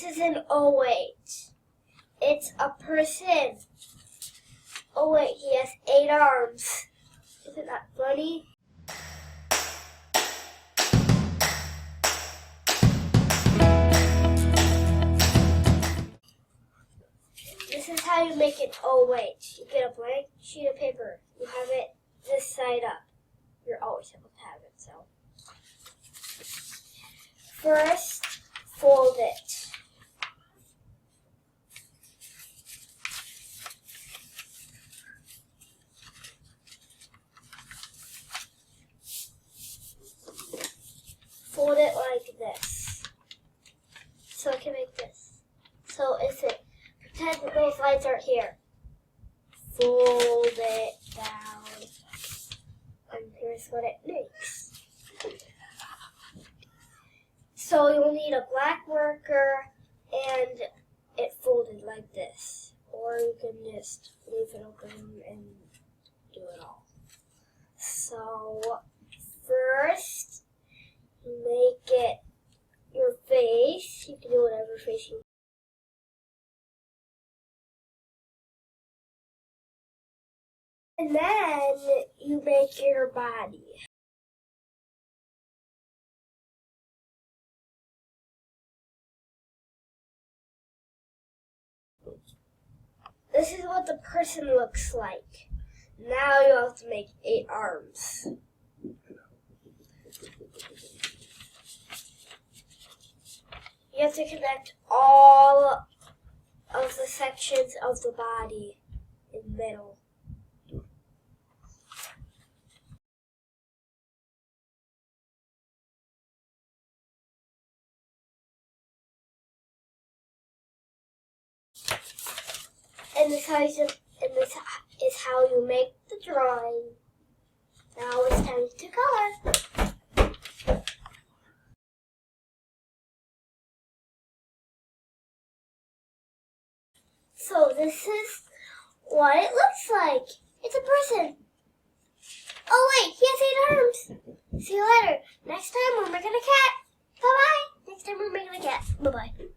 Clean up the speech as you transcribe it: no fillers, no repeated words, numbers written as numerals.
This is an oh wait. It's a person. Oh wait, he has 8 arms. Isn't that funny? This is how you make it oh wait. You get a blank sheet of paper. You have it this side up. You're always able to have it, so. First, fold it. Fold it like this. So I can make this. So if it, pretend that those lines aren't here. Fold it down. And here's what it makes. So you'll need a black marker and it folded like this. Or you can just leave it open and do it all. So first, make it your face. You can do whatever face you want. And then you make your body. This is what the person looks like. Now you have to make 8 arms. You have to connect all of the sections of the body in the middle. And this is how you make the drawing. Now it's time to color. So this is what it looks like. It's a person. Oh wait, he has 8 arms. See you later. Next time we're making a cat. Bye-bye. Next time we're making a cat. Bye-bye.